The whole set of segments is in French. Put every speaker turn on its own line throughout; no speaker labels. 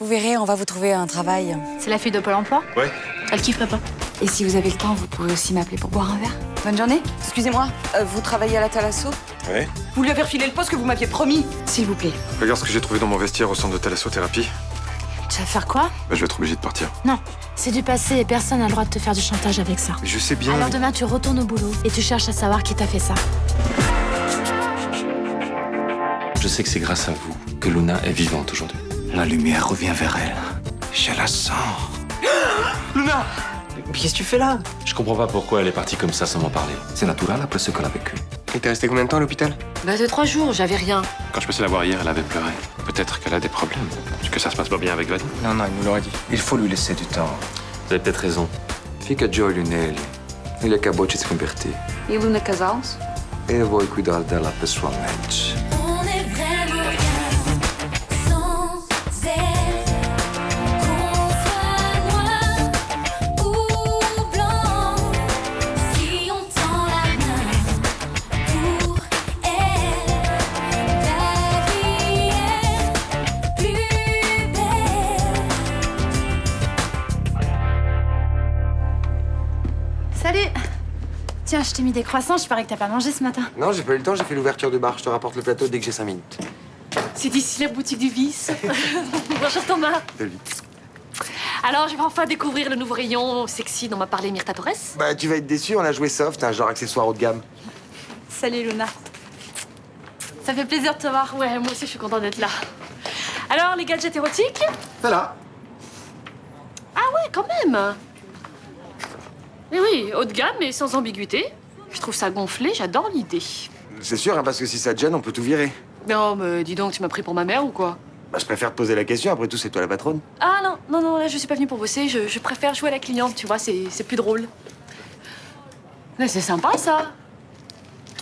Vous verrez, on va vous trouver un travail.
C'est la fille de Pôle emploi?
Ouais.
Elle kifferait pas.
Et si vous avez le temps, vous pouvez aussi m'appeler pour boire un verre. Bonne journée. Excusez-moi, vous travaillez à la Thalasso?
Ouais.
Vous lui avez refilé le poste que vous m'aviez promis. S'il vous plaît.
Regarde ce que j'ai trouvé dans mon vestiaire au centre de thalassothérapie.
Tu vas faire quoi?
Bah, je vais être obligé de partir.
Non, c'est du passé et personne n'a le droit de te faire du chantage avec ça.
Mais je sais bien.
Alors
mais-
demain, tu retournes au boulot et tu cherches à savoir qui t'a fait ça.
Je sais que c'est grâce à vous que Luna est vivante aujourd'hui.
La lumière revient vers elle. Je la sens.
Luna! Mais qu'est-ce que tu fais là?
Je comprends pas pourquoi elle est partie comme ça sans m'en parler.
C'est naturel après ce qu'elle a vécu.
Et t'es resté combien de temps à l'hôpital?
Bah de 3 jours, j'avais rien.
Quand je passais la voir hier, elle avait pleuré. Peut-être qu'elle a des problèmes. Que ça se passe pas bien avec Vadim.
Non, il nous l'aurait dit.
Il faut lui laisser du temps.
Vous avez peut-être raison.
Fica de olho nele. Ele acabou de se converter.
E Luna casals?
Eu vou cuidar dela pessoalmente.
On est vraiment bien sans elle. Qu'on soit noir ou blanc, si on tend la main pour elle, la vie est plus belle.
Salut! Tiens, je t'ai mis des croissants, je parie que t'as pas mangé ce matin.
Non, j'ai pas eu le temps, j'ai fait l'ouverture du bar. Je te rapporte le plateau dès que j'ai 5 minutes.
C'est d'ici la boutique du vice. Bonjour Thomas.
Salut.
Alors, je vais enfin découvrir le nouveau rayon sexy dont m'a parlé Myrta Torres.
Bah, tu vas être déçu, on a joué soft, un genre accessoire haut de gamme.
Salut Luna. Ça fait plaisir de te voir.
Ouais, moi aussi, je suis contente d'être là. Alors, les gadgets érotiques?
C'est là.
Ah ouais, quand même. Mais oui, haut de gamme et sans ambiguïté. Je trouve ça gonflé, j'adore l'idée.
C'est sûr, hein, parce que si ça te gêne, on peut tout virer.
Non, mais dis donc, tu m'as pris pour ma mère ou quoi?
Bah, je préfère te poser la question, après tout, c'est toi la patronne.
Ah non, là, je suis pas venue pour bosser. Je préfère jouer à la cliente, tu vois, c'est plus drôle. Mais c'est sympa, ça.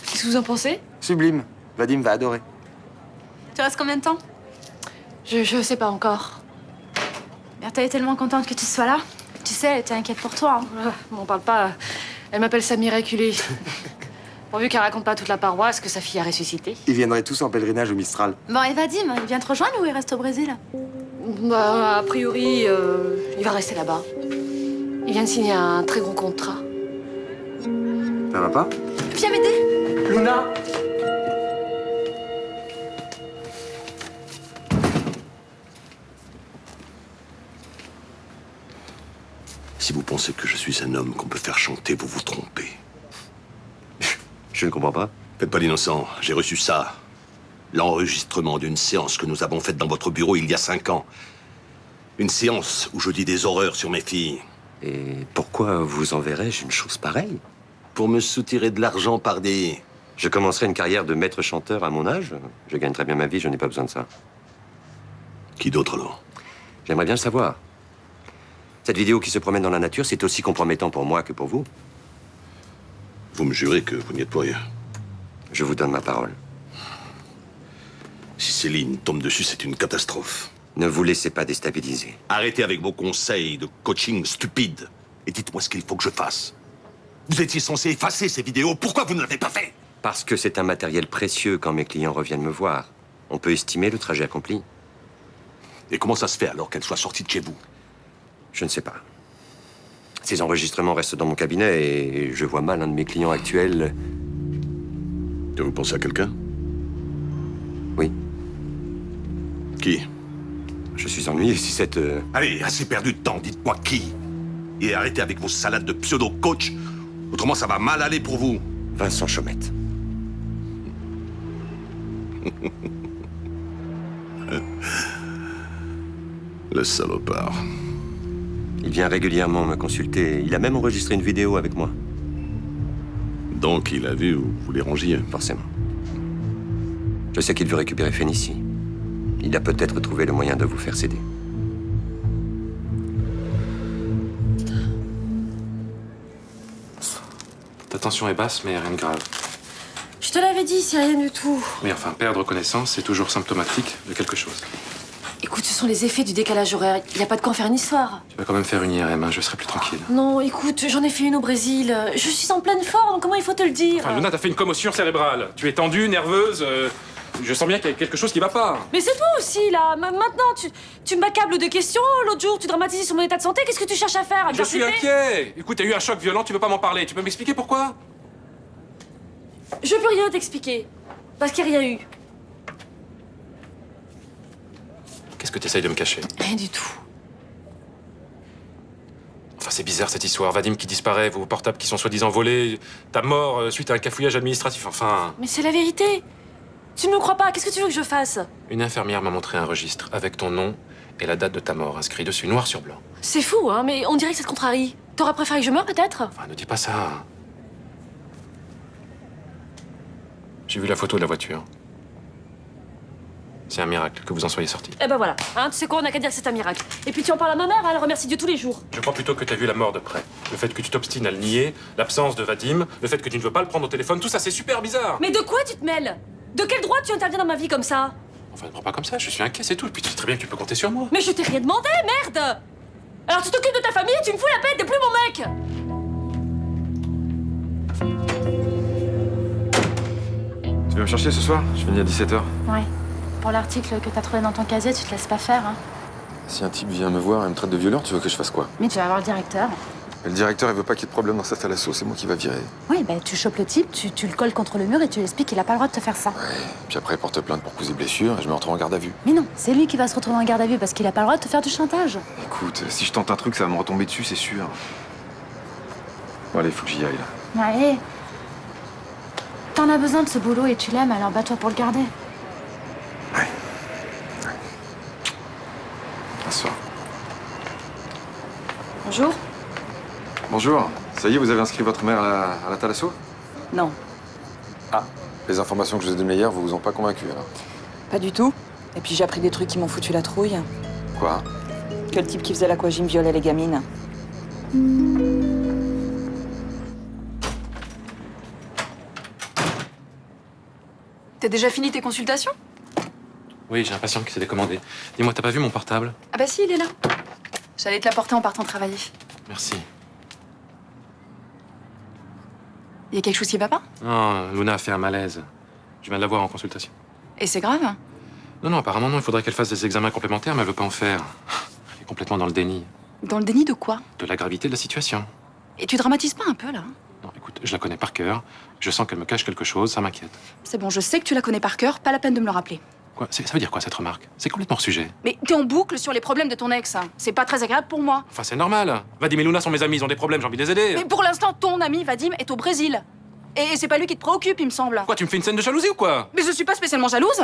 Qu'est-ce que vous en pensez?
Sublime. Vadim va adorer.
Tu restes combien de temps?
Je sais pas encore.
Bertha est tellement contente que tu sois là. Tu sais, elle était inquiète pour toi. Hein.
M'en parle pas. Elle m'appelle sa miraculée. Pourvu qu'elle raconte pas à toute la paroisse que sa fille a ressuscité.
Ils viendraient tous en pèlerinage au Mistral.
Bon, et Vadim, il vient te rejoindre ou il reste au Brésil?
Bah, a priori, il va rester là-bas. Il vient de signer un très gros contrat.
Ça va pas?
Viens m'aider.
Luna!
Si vous pensez que je suis un homme qu'on peut faire chanter, vous vous trompez.
Je ne comprends pas.
Faites pas l'innocent, j'ai reçu ça. L'enregistrement d'une séance que nous avons faite dans votre bureau il y a 5 ans. Une séance où je dis des horreurs sur mes filles.
Et pourquoi vous enverrais-je une chose pareille?
Pour me soutirer de l'argent par des...
Je commencerai une carrière de maître chanteur à mon âge. Je gagne très bien ma vie, je n'ai pas besoin de ça.
Qui d'autre alors?
J'aimerais bien le savoir. Cette vidéo qui se promène dans la nature, c'est aussi compromettant pour moi que pour vous.
Vous me jurez que vous n'y êtes pour rien.
Je vous donne ma parole.
Si Céline tombe dessus, c'est une catastrophe.
Ne vous laissez pas déstabiliser.
Arrêtez avec vos conseils de coaching stupides et dites-moi ce qu'il faut que je fasse. Vous étiez censé effacer ces vidéos, pourquoi vous ne l'avez pas fait?
Parce que c'est un matériel précieux quand mes clients reviennent me voir. On peut estimer le trajet accompli.
Et comment ça se fait alors qu'elle soit sortie de chez vous?
Je ne sais pas. Ces enregistrements restent dans mon cabinet et je vois mal un de mes clients actuels.
Vous pensez à quelqu'un?
Oui.
Qui?
Je suis ennuyé si cette...
Allez, assez perdu de temps, dites-moi qui. Et arrêtez avec vos salades de pseudo-coach, autrement ça va mal aller pour vous.
Vincent Chaumette.
Le salopard.
Il vient régulièrement me consulter. Il a même enregistré une vidéo avec moi.
Donc il a vu où vous les rangiez.
Forcément. Je sais qu'il veut récupérer Fénicie. Il a peut-être trouvé le moyen de vous faire céder.
Ta tension est basse, mais rien de grave.
Je te l'avais dit, c'est rien du tout.
Mais enfin, perdre connaissance, c'est toujours symptomatique de quelque chose.
Écoute, ce sont les effets du décalage horaire. Il n'y a pas de quoi en faire une histoire.
Tu vas quand même faire une IRM, hein, je serai plus tranquille.
Non, écoute, j'en ai fait une au Brésil. Je suis en pleine forme, comment il faut te le dire?
Enfin, Luna, t'as fait une commotion cérébrale. Tu es tendue, nerveuse. Je sens bien qu'il y a quelque chose qui va pas.
Mais c'est toi aussi, là. Maintenant, tu m'accables de questions. L'autre jour, tu dramatises sur mon état de santé. Qu'est-ce que tu cherches à faire?
Je suis inquiet. Écoute, t'as eu un choc violent, tu veux pas m'en parler. Tu peux m'expliquer pourquoi?
Je peux rien t'expliquer. Parce qu'il n'y a rien eu.
Qu'est-ce que t'essayes de me cacher?
Rien du tout.
Enfin, c'est bizarre cette histoire. Vadim qui disparaît, vos portables qui sont soi-disant volés, ta mort suite à un cafouillage administratif, enfin...
Mais c'est la vérité. Tu ne me crois pas. Qu'est-ce que tu veux que je fasse?
Une infirmière m'a montré un registre avec ton nom et la date de ta mort inscrit dessus, noir sur blanc.
C'est fou, hein, mais on dirait que ça te contrarie. T'aurais préféré que je meure, peut-être?
Enfin, ne dis pas ça. J'ai vu la photo de la voiture. C'est un miracle que vous en soyez sortis.
Eh ben voilà. Hein, tu sais quoi, on n'a qu'à dire que c'est un miracle. Et puis tu en parles à ma mère, elle remercie Dieu tous les jours.
Je crois plutôt que t'as vu la mort de près. Le fait que tu t'obstines à le nier, l'absence de Vadim, le fait que tu ne veux pas le prendre au téléphone, tout ça c'est super bizarre.
Mais de quoi tu te mêles? De quel droit tu interviens dans ma vie comme ça?
Enfin, ne prends pas comme ça, je suis inquiet, c'est tout. Puis tu sais très bien que tu peux compter sur moi.
Mais je t'ai rien demandé, merde! Alors tu t'occupes de ta famille et tu me fous la paix, t'es plus mon mec!
Tu viens me chercher ce soir? Je finis à 17h.
Ouais. Pour l'article que t'as trouvé dans ton casier, tu te laisses pas faire, hein.
Si un type vient me voir et me traite de violeur, tu veux que je fasse quoi?
Mais tu vas voir le directeur.
Mais le directeur, il veut pas qu'il y ait de problème dans sa thalasso, c'est moi qui va virer.
Oui, bah tu chopes le type, tu le colles contre le mur et tu lui expliques qu'il a pas le droit de te faire ça.
Ouais, puis après, il porte plainte pour causer blessure et je me retrouve en garde à vue.
Mais non, c'est lui qui va se retrouver en garde à vue parce qu'il a pas le droit de te faire du chantage.
Écoute, si je tente un truc, ça va me retomber dessus, c'est sûr. Bon, allez, faut que j'y aille, là.
Allez. T'en as besoin de ce boulot et tu l'aimes, alors bats-toi pour le garder.
À ce soir.
Bonjour.
Bonjour. Ça y est, vous avez inscrit votre mère à la thalasso?
Non,
Ah. Les informations que je vous ai données hier vous ont pas convaincu, alors?
pas du tout. Et puis j'ai appris des trucs qui m'ont foutu la trouille.
Quoi?
Que le type qui faisait l'aquagym violait les gamines. T'as déjà fini tes consultations?
Oui, j'ai un patient qui s'est décommandé. Dis-moi, t'as pas vu mon portable?
Ah bah si, il est là. J'allais te l'apporter en partant travailler.
Merci.
Il y a quelque chose qui va pas?
Non, Luna a fait un malaise. Je viens de la voir en consultation.
Et c'est grave?
Non, apparemment non, il faudrait qu'elle fasse des examens complémentaires, mais elle veut pas en faire. Elle est complètement dans le déni.
Dans le déni de quoi?
De la gravité de la situation.
Et tu dramatises pas un peu, là?
Non, écoute, je la connais par cœur. Je sens qu'elle me cache quelque chose, ça m'inquiète.
C'est bon, je sais que tu la connais par cœur, pas la peine de me le rappeler.
Quoi? Ça veut dire quoi, cette remarque? C'est complètement hors sujet.
Mais t'es en boucle sur les problèmes de ton ex. C'est pas très agréable pour moi.
Enfin, c'est normal. Vadim et Luna sont mes amis, ils ont des problèmes, j'ai envie de les aider.
Mais pour l'instant, ton ami Vadim est au Brésil. Et c'est pas lui qui te préoccupe, il me semble.
Quoi, tu me fais une scène de jalousie ou quoi?
Mais je suis pas spécialement jalouse.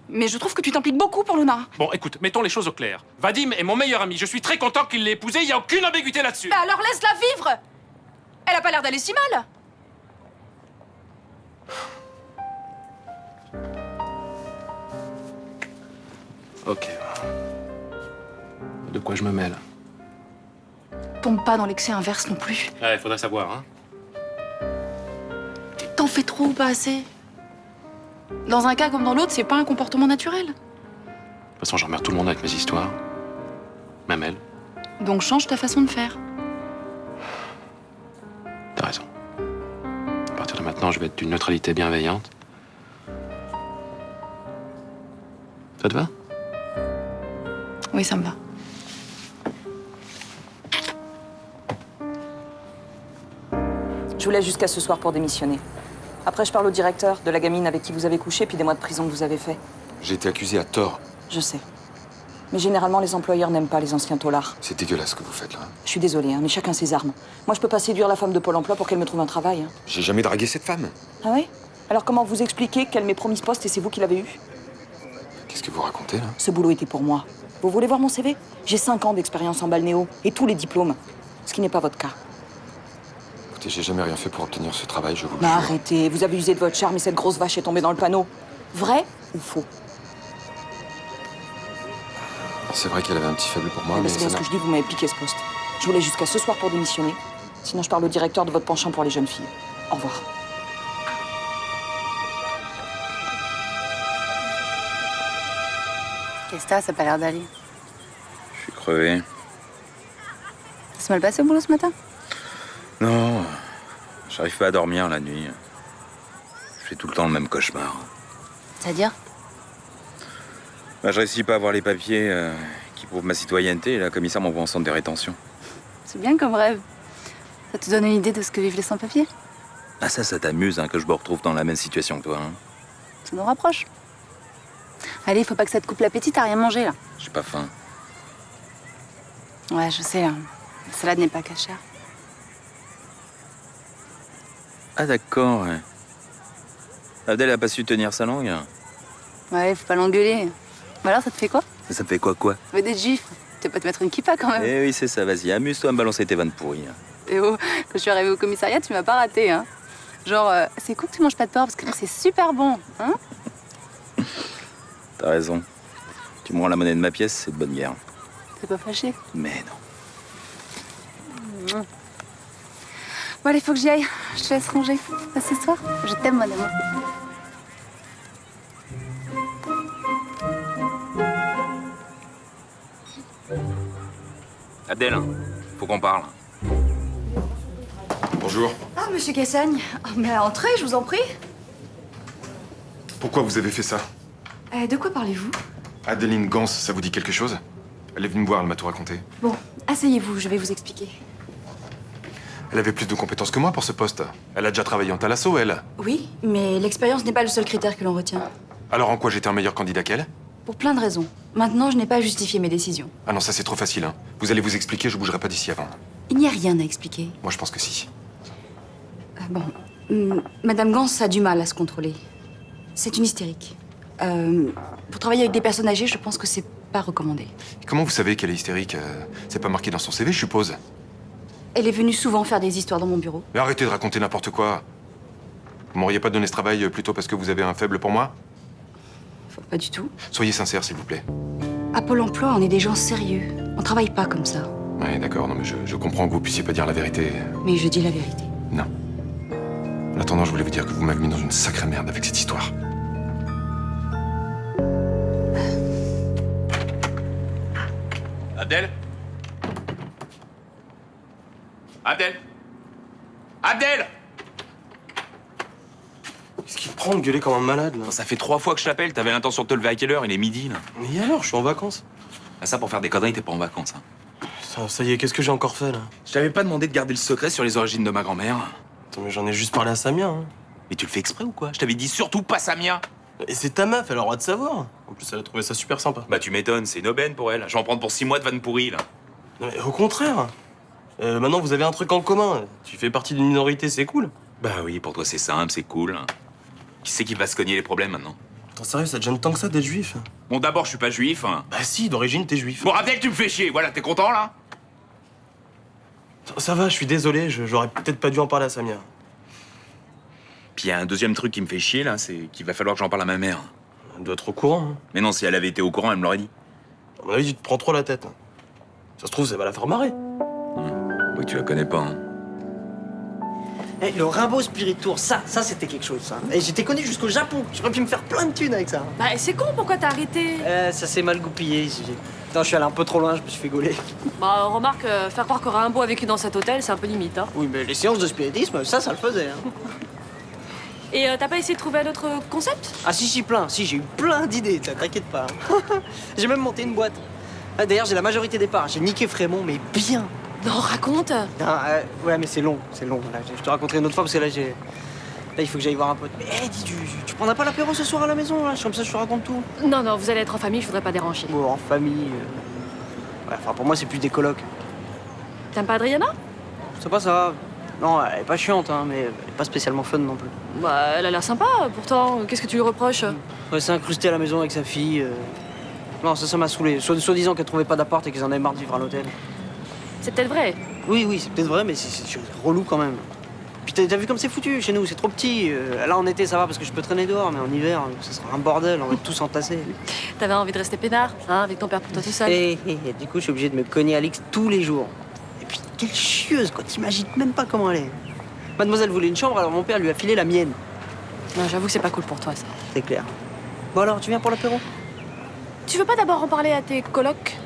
Mais je trouve que tu t'impliques beaucoup pour Luna.
Bon, écoute, mettons les choses au clair. Vadim est mon meilleur ami, je suis très content qu'il l'ait épousée, il y a aucune ambiguïté là-dessus.
Bah alors laisse-la vivre. Elle a pas l'air d'aller si mal.
Ok. De quoi je me mêle?
Tombe pas dans l'excès inverse non plus.
Ouais, faudrait savoir, hein.
T'en fais trop ou pas assez? Dans un cas comme dans l'autre, c'est pas un comportement naturel.
De toute façon, j'emmerde tout le monde avec mes histoires. Même elle.
Donc change ta façon de faire.
T'as raison. À partir de maintenant, je vais être d'une neutralité bienveillante. Ça te va?
Oui, ça me va. Je vous laisse jusqu'à ce soir pour démissionner. Après, je parle au directeur de la gamine avec qui vous avez couché, puis des mois de prison que vous avez fait.
J'ai été accusé à tort.
Je sais. Mais généralement, les employeurs n'aiment pas les anciens taulards.
C'est dégueulasse ce que vous faites, là.
Je suis désolée, hein, mais chacun ses armes. Moi, je peux pas séduire la femme de Pôle emploi pour qu'elle me trouve un travail. Hein.
J'ai jamais dragué cette femme.
Ah oui? Alors comment vous expliquez qu'elle m'ait promis ce poste et c'est vous qui l'avez eu?
Qu'est-ce que vous racontez, là?
Ce boulot était pour moi. Vous voulez voir mon CV? J'ai 5 ans d'expérience en balnéo et tous les diplômes. Ce qui n'est pas votre cas.
Écoutez, j'ai jamais rien fait pour obtenir ce travail, je vous le
Mais
jure.
arrêtez, vous avez usé de votre charme et cette grosse vache est tombée dans le panneau. Vrai ou faux?
C'est vrai qu'elle avait un petit faible pour moi, mais
C'est
ça
bien ce
n'a-
que je dis, vous m'avez piqué ce poste. Je vous laisse jusqu'à ce soir pour démissionner. Sinon, je parle au directeur de votre penchant pour les jeunes filles. Au revoir.
Qu'est-ce que t'as? Ça a pas l'air d'aller.
Je suis crevé.
Ça s'est mal passé au boulot ce matin?
Non, j'arrive pas à dormir la nuit. Je fais tout le temps le même cauchemar.
C'est-à-dire?
Bah, je réussis pas à avoir les papiers qui prouvent ma citoyenneté et la commissaire m'envoie en centre de rétention.
C'est bien comme rêve. Ça te donne une idée de ce que vivent les sans-papiers?
Ah ça t'amuse hein, que je me retrouve dans la même situation que toi, hein?
Ça nous rapproche. Allez, faut pas que ça te coupe l'appétit, t'as rien mangé là.
J'ai pas faim.
Ouais, je sais, hein. La salade n'est pas cachère.
Ah d'accord, ouais. Abdel a pas su tenir sa langue.
Ouais, faut pas l'engueuler. Bah alors, ça te fait quoi?
Ça me fait quoi?
Ça fait des gifs. Tu vas pas te mettre une kippa quand même.
Eh oui, c'est ça, vas-y, amuse-toi à me balancer tes vannes pourries.
Et oh, quand je suis arrivée au commissariat, tu m'as pas raté, hein. Genre, c'est cool que tu manges pas de porc parce que c'est super bon, hein.
T'as raison. Tu me rends la monnaie de ma pièce, c'est de bonne guerre.
T'es pas fâché?
Mais non.
Bon, allez, faut que j'y aille. Je te laisse ranger. À ce soir. Je t'aime, mon amour.
Abdel, faut qu'on parle.
Bonjour.
Ah, monsieur Cassagne. Oh, mais entrez, je vous en prie.
Pourquoi vous avez fait ça?
De quoi parlez-vous?
Adeline Gans, ça vous dit quelque chose? Elle est venue me voir, elle m'a tout raconté.
Bon, asseyez-vous, je vais vous expliquer.
Elle avait plus de compétences que moi pour ce poste. Elle a déjà travaillé en Thalasso, elle.
Oui, mais l'expérience n'est pas le seul critère que l'on retient.
Alors en quoi j'étais un meilleur candidat qu'elle?
Pour plein de raisons. Maintenant, je n'ai pas à justifier mes décisions.
Ah non, ça c'est trop facile, hein. Vous allez vous expliquer, je bougerai pas d'ici avant.
Il n'y a rien à expliquer.
Moi je pense que si.
Madame Gans a du mal à se contrôler. C'est une hystérique. Pour travailler avec des personnes âgées, je pense que c'est pas recommandé.
Et comment vous savez qu'elle est hystérique? C'est pas marqué dans son CV, je suppose.
Elle est venue souvent faire des histoires dans mon bureau.
Mais arrêtez de raconter n'importe quoi. Vous m'auriez pas donné ce travail plutôt parce que vous avez un faible pour moi?
Pas du tout.
Soyez sincère, s'il vous plaît.
À Pôle emploi, on est des gens sérieux. On travaille pas comme ça.
Ouais, d'accord, non mais je comprends que vous puissiez pas dire la vérité.
Mais je dis la vérité.
Non. En attendant, je voulais vous dire que vous m'avez mis dans une sacrée merde avec cette histoire.
Abdel? Abdel? Abdel?
Qu'est-ce qu'il te prend de gueuler comme un malade, là?
Ça fait 3 fois que je t'appelle, t'avais l'intention de te lever à quelle heure? Il est midi, là.
Mais alors, je suis en vacances.
Ah, ça, pour faire des conneries, t'es pas en vacances, hein.
Ça y est, qu'est-ce que j'ai encore fait, là?
Je t'avais pas demandé de garder le secret sur les origines de ma grand-mère.
Attends, mais j'en ai juste parlé à Samia, hein.
Mais tu le fais exprès ou quoi? Je t'avais dit surtout pas Samia.
Et c'est ta meuf, elle a le droit de savoir. En plus, elle a trouvé ça super sympa.
Bah tu m'étonnes, c'est une aubaine pour elle. Je vais en prendre pour 6 mois de vanne pourrie, là.
Non, mais au contraire. Maintenant, vous avez un truc en commun. Tu fais partie d'une minorité, c'est cool.
Bah oui, pour toi c'est simple, c'est cool. Qui c'est qui va se cogner les problèmes maintenant?
Attends, sérieux, ça te gêne tant que ça d'être juif?
Bon, d'abord, je suis pas juif. Hein.
Bah si, d'origine, t'es juif.
Bon, Abdel, tu me fais chier, voilà, t'es content, là?
Ça va, je suis désolé, j'aurais peut-être pas dû en parler à Samia.
Puis il y a un deuxième truc qui me fait chier, là, c'est qu'il va falloir que j'en parle à ma mère.
Elle doit être au courant, hein.
Mais non, si elle avait été au courant, elle me l'aurait dit.
À mon avis, tu te prends trop la tête. Ça se trouve, ça va la faire marrer.
Oui, tu la connais pas, hein.
Eh, le Rimbaud Spirit Tour, ça c'était quelque chose, ça. Et j'étais connu jusqu'au Japon. J'aurais pu me faire plein de thunes avec ça.
Bah, c'est con, pourquoi t'as arrêté?
Ça s'est mal goupillé. Putain, je suis allé un peu trop loin, je me suis fait gauler.
Bah, remarque, faire croire que Rimbaud a vécu dans cet hôtel, c'est un peu limite, hein.
Oui, mais les séances de spiritisme, ça le faisait. Hein.
Et t'as pas essayé de trouver un autre concept?
Ah si, plein. Si, j'ai eu plein d'idées, t'inquiète pas. J'ai même monté une boîte. Ah, d'ailleurs, j'ai la majorité des parts. J'ai niqué Frémont, mais bien.
Non, raconte.
Non, ouais, mais c'est long. Là, je te raconterai une autre fois parce que là, il faut que j'aille voir un pote. Mais dis, tu prendras pas l'apéro ce soir à la maison, là? Comme ça, je te raconte tout.
Non, vous allez être en famille, je voudrais pas déranger.
Bon, en famille. Ouais, enfin, pour moi, c'est plus des colocs.
T'aimes pas Adriana?
C'est pas ça. Non, elle est pas chiante, hein, mais elle est pas spécialement fun non plus.
Bah, elle a l'air sympa, pourtant. Qu'est-ce que tu lui reproches?
Ouais, s'est incrustée à la maison avec sa fille. Non, ça m'a saoulé. Soi-disant qu'elle trouvait pas d'appart et qu'ils en avaient marre de vivre à l'hôtel.
C'est peut-être vrai.
Oui, c'est peut-être vrai, mais c'est relou quand même. Puis t'as vu comme c'est foutu chez nous, c'est trop petit. Là, en été, ça va parce que je peux traîner dehors, mais en hiver, ça sera un bordel, on va tous s'entasser.
T'avais envie de rester peinard, hein, avec ton père pour toi tout seul.
Et du coup, je suis obligé de me cogner Alix tous les jours. Et puis, quelle chieuse, quoi, t'imagines même pas comment elle est. Mademoiselle voulait une chambre, alors mon père lui a filé la mienne.
Non, j'avoue que c'est pas cool pour toi, ça.
C'est clair. Bon alors, tu viens pour l'apéro?
Tu veux pas d'abord en parler à tes colocs?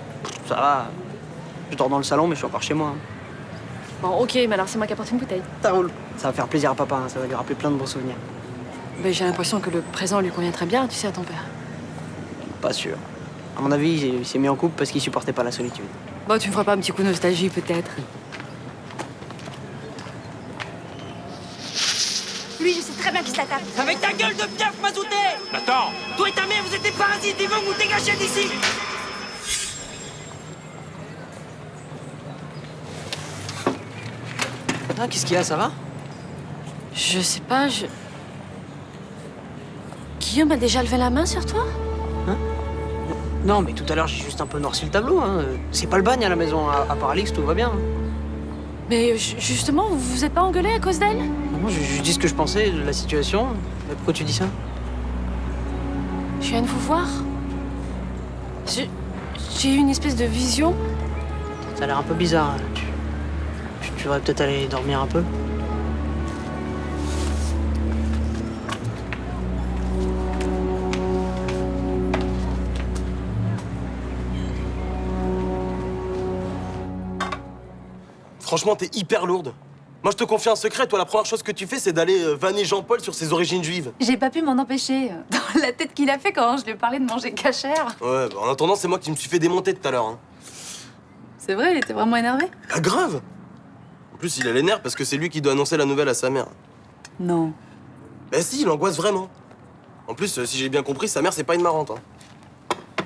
Ça va. Je dors dans le salon, mais je suis encore chez moi. Hein.
Bon, ok, mais alors c'est moi qui apporte une bouteille.
Ça roule. Ça va faire plaisir à papa, hein, ça va lui rappeler plein de bons souvenirs.
Ben, j'ai l'impression que le présent lui convient très bien, tu sais, à ton père.
Pas sûr. À mon avis, il s'est mis en couple parce qu'il supportait pas la solitude.
Bon, tu me feras pas un petit coup de nostalgie, peut-être.
Lui, je sais très bien qui se la tape.
Avec ta gueule de piaf, mazouté!
Attends!
Toi et ta mère, vous êtes des parasites, ils vont vous dégager d'ici!
Ah, qu'est-ce qu'il y a, ça va?
Je sais pas, Guillaume a déjà levé la main sur toi?
Non, mais tout à l'heure, j'ai juste un peu noirci le tableau. Hein. C'est pas le bagne à la maison. À part Alix, tout va bien.
Mais justement, vous vous êtes pas engueulé à cause d'elle?
Non, je dis ce que je pensais de la situation. Mais pourquoi tu dis ça?
Je viens de vous voir. J'ai eu une espèce de vision.
Ça a l'air un peu bizarre. Tu devrais peut-être aller dormir un peu.
Franchement, t'es hyper lourde. Moi, je te confie un secret. Toi, la première chose que tu fais, c'est d'aller vanner Jean-Paul sur ses origines juives.
J'ai pas pu m'en empêcher. Dans la tête qu'il a fait quand je lui ai parlé de manger cachère.
Ouais, bah, en attendant, c'est moi qui me suis fait démonter tout à l'heure. Hein.
C'est vrai, il était vraiment énervé?
Ah, grave! En plus, il a les nerfs parce que c'est lui qui doit annoncer la nouvelle à sa mère.
Non.
Bah si, il angoisse vraiment. En plus, si j'ai bien compris, sa mère, c'est pas une marrante. Hein.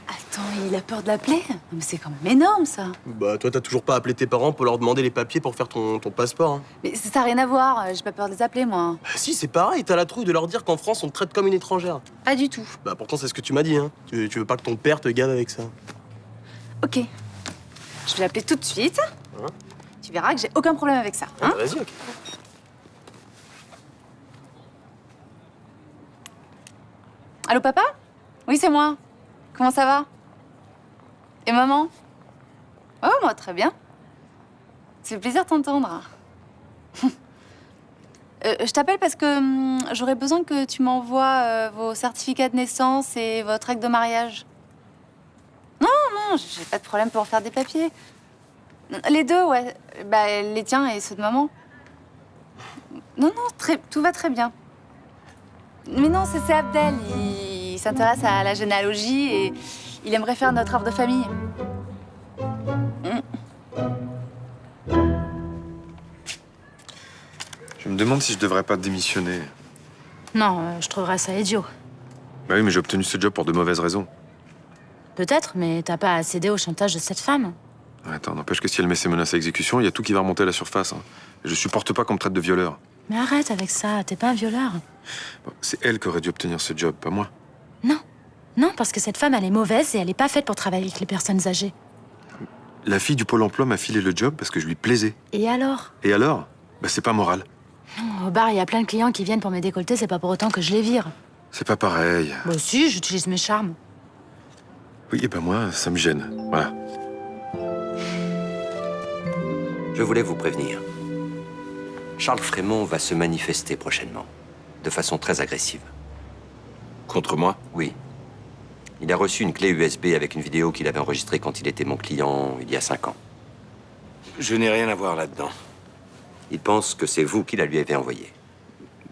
Attends, il a peur de l'appeler? Mais c'est quand même énorme, ça.
Bah, toi, t'as toujours pas appelé tes parents pour leur demander les papiers pour faire ton passeport. Hein.
Mais ça n'a rien à voir, j'ai pas peur de les appeler, moi.
Bah si, c'est pareil, t'as la trouille de leur dire qu'en France, on te traite comme une étrangère.
Pas du tout.
Bah pourtant, c'est ce que tu m'as dit, hein. Tu veux pas que ton père te gave avec ça.
Ok. Je vais l'appeler tout de suite.
Hein?
Tu verras que j'ai aucun problème avec ça.
Ah,
Hein?
bah, vas-y, ok.
Allô, papa? Oui, c'est moi. Comment ça va? Et maman? Oh, moi, très bien. Ça fait plaisir de t'entendre. Je t'appelle parce que j'aurais besoin que tu m'envoies vos certificats de naissance et votre acte de mariage. Non, non, j'ai pas de problème pour faire des papiers. Les deux, ouais. Bah, les tiens et ceux de maman. Non, non, tout va très bien. Mais non, c'est Abdel. Il s'intéresse à la généalogie et il aimerait faire notre arbre de famille.
Je me demande si je devrais pas démissionner.
Non, je trouverais ça idiot.
Bah oui, mais j'ai obtenu ce job pour de mauvaises raisons.
Peut-être, mais t'as pas à céder au chantage de cette femme.
Attends, n'empêche que si elle met ses menaces à exécution, il y a tout qui va remonter à la surface. Hein. Et je supporte pas qu'on me traite de violeur.
Mais arrête avec ça, t'es pas un violeur.
Bon, c'est elle qui aurait dû obtenir ce job, pas moi.
Non. Non, parce que cette femme, elle est mauvaise et elle est pas faite pour travailler avec les personnes âgées.
La fille du Pôle emploi m'a filé le job parce que je lui plaisais.
Et alors?
Et alors? Bah c'est pas moral.
Non, au bar, il y a plein de clients qui viennent pour me décolleter, c'est pas pour autant que je les vire.
C'est pas pareil.
Bah si, j'utilise mes charmes.
Oui, et ben moi, ça me gêne. Voilà.
Je voulais vous prévenir. Charles Frémont va se manifester prochainement, de façon très agressive.
Contre moi?
Oui. Il a reçu une clé USB avec une vidéo qu'il avait enregistrée quand il était mon client il y a 5 ans.
Je n'ai rien à voir là-dedans.
Il pense que c'est vous qui la lui avez envoyée.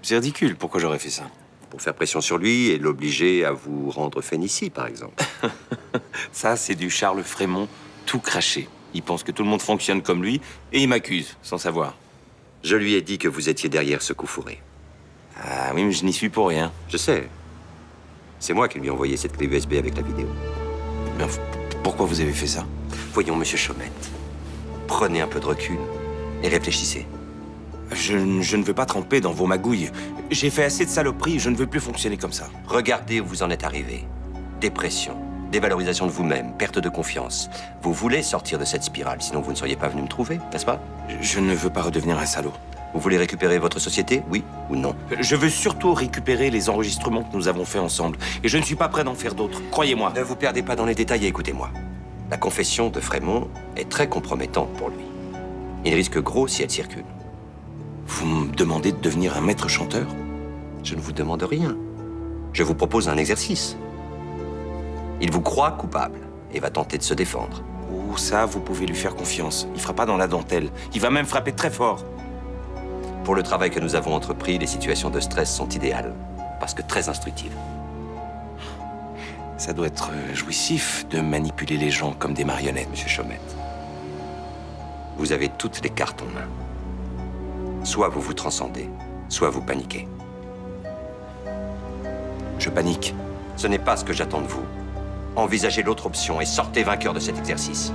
C'est ridicule, pourquoi j'aurais fait ça?
Pour faire pression sur lui et l'obliger à vous rendre Phénicie, par exemple.
Ça, c'est du Charles Frémont tout craché. Il pense que tout le monde fonctionne comme lui et il m'accuse, sans savoir.
Je lui ai dit que vous étiez derrière ce coup fourré.
Ah oui, mais je n'y suis pour rien.
Je sais. C'est moi qui lui ai envoyé cette clé USB avec la vidéo.
Mais pourquoi vous avez fait ça?
Voyons, monsieur Chaumette, prenez un peu de recul et réfléchissez.
Je ne veux pas tremper dans vos magouilles. J'ai fait assez de saloperies, je ne veux plus fonctionner comme ça.
Regardez où vous en êtes arrivé. Dépression, dévalorisation de vous-même, perte de confiance. Vous voulez sortir de cette spirale, sinon vous ne seriez pas venu me trouver, n'est-ce pas?
Je ne veux pas redevenir un salaud.
Vous voulez récupérer votre société, oui ou non?
Je veux surtout récupérer les enregistrements que nous avons faits ensemble. Et je ne suis pas prêt d'en faire d'autres, croyez-moi.
Ne vous perdez pas dans les détails et écoutez-moi. La confession de Frémont est très compromettante pour lui. Il risque gros si elle circule.
Vous me demandez de devenir un maître chanteur?
Je ne vous demande rien. Je vous propose un exercice. Il vous croit coupable et va tenter de se défendre.
Oh, ça, vous pouvez lui faire confiance. Il fera pas dans la dentelle. Il va même frapper très fort.
Pour le travail que nous avons entrepris, les situations de stress sont idéales. parce que très instructive. Ça doit être jouissif de manipuler les gens comme des marionnettes, monsieur Chaumette. Vous avez toutes les cartes en main. Soit vous vous transcendez, soit vous paniquez. Je panique. Ce n'est pas ce que j'attends de vous. Envisagez l'autre option et sortez vainqueur de cet exercice.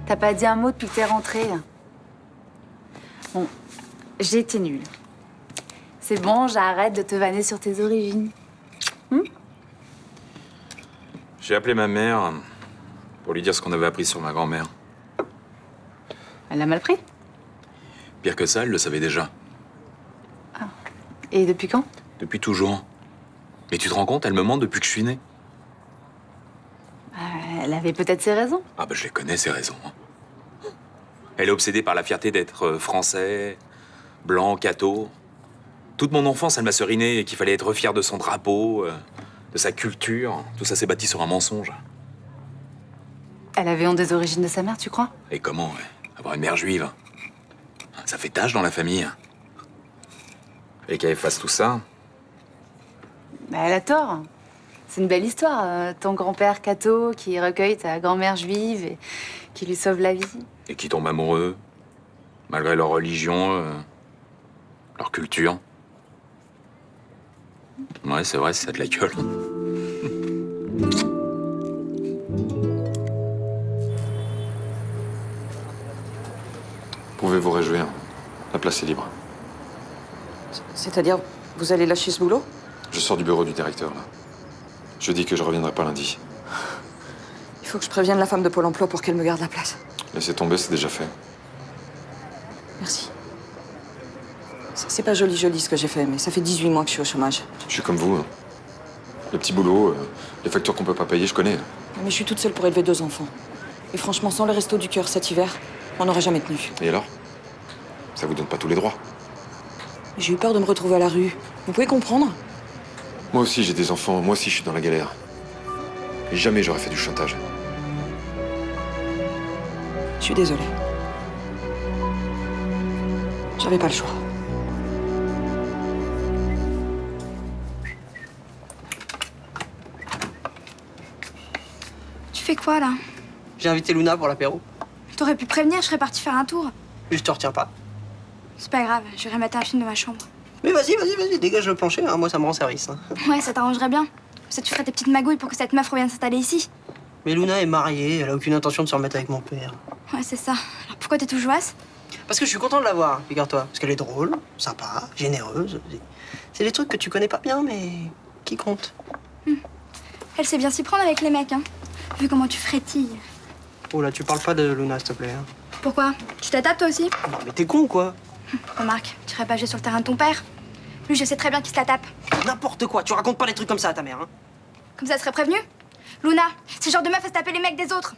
T'as pas dit un mot depuis que t'es rentrée, là. Bon, j'ai été nulle. C'est bon, j'arrête de te vanner sur tes origines.
J'ai appelé ma mère pour lui dire ce qu'on avait appris sur ma grand-mère.
Elle l'a mal pris.
Pire que ça, elle le savait déjà.
Et depuis quand?
Depuis toujours. Mais tu te rends compte, elle me ment depuis que je suis né.
Elle avait peut-être ses raisons.
Ah bah je les connais, ces raisons. Hein. Elle est obsédée par la fierté d'être français, blanc, catho. Toute mon enfance, elle m'a seriné qu'il fallait être fier de son drapeau, de sa culture. Tout ça s'est bâti sur un mensonge.
Elle avait honte des origines de sa mère, tu crois?
Et comment, ouais, avoir une mère juive? Ça fait tâche dans la famille. Et qu'elle efface tout ça.
Bah, elle a tort. C'est une belle histoire. Ton grand-père catho qui recueille ta grand-mère juive et qui lui sauve la vie.
Et qui tombent amoureux, malgré leur religion, leur culture. Ouais, c'est vrai, ça a de la gueule.
Vous pouvez vous réjouir. La place est libre.
C'est-à-dire, vous allez lâcher ce boulot?
Je sors du bureau du directeur, là. Je dis que je reviendrai pas lundi.
Il faut que je prévienne la femme de Pôle emploi pour qu'elle me garde la place.
Laissez tomber, c'est déjà fait.
Merci. C'est pas joli ce que j'ai fait, mais ça fait 18 mois que je suis au chômage.
Je suis comme vous. Hein. Les petits boulots, les factures qu'on peut pas payer, je connais.
Mais je suis toute seule pour élever 2 enfants. Et franchement, sans le resto du cœur cet hiver, on n'aurait jamais tenu.
Et alors? Ça vous donne pas tous les droits.
J'ai eu peur de me retrouver à la rue. Vous pouvez comprendre?
Moi aussi, j'ai des enfants. Moi aussi, je suis dans la galère. Et jamais j'aurais fait du chantage.
Je suis désolée. J'avais pas le choix.
Tu fais quoi, là?
J'ai invité Luna pour l'apéro.
T'aurais pu prévenir, je serais partie faire un tour.
Mais je te retiens pas.
C'est pas grave, je vais remettre un film de ma chambre.
Mais vas-y, dégage le plancher, hein. Moi ça me rend service. Hein.
Ouais, ça t'arrangerait bien. Comme ça, tu ferais tes petites magouilles pour que cette meuf revienne s'installer ici.
Mais Luna est mariée, elle a aucune intention de se remettre avec mon père.
Ouais, c'est ça. Alors pourquoi t'es tout jouasse?
Parce que je suis content de la voir, figure-toi. Parce qu'elle est drôle, sympa, généreuse. C'est des trucs que tu connais pas bien, mais qui comptent.
Elle sait bien s'y prendre avec les mecs, hein. Vu comment tu frétilles.
Oh là, tu parles pas de Luna, s'il te plaît. Hein.
Pourquoi? Tu t'attapes toi aussi?
Non, mais t'es con, quoi.
Remarque, tu irais pas jouer sur le terrain de ton père? Lui, je sais très bien qu'il se la tape.
N'importe quoi, tu racontes pas des trucs comme ça à ta mère, hein.
Comme ça, elle serait prévenue? Luna, c'est le genre de meuf à se taper les mecs des autres.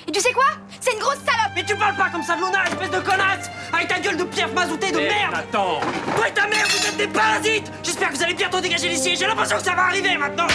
Et tu sais quoi? C'est une grosse salope!
Mais tu parles pas comme ça de Luna, espèce de connasse! Avec ta gueule de pierre mazoutée de merde!
Attends!
Toi et ta mère, vous êtes des parasites! J'espère que vous allez bientôt dégager d'ici, j'ai l'impression que ça va arriver maintenant!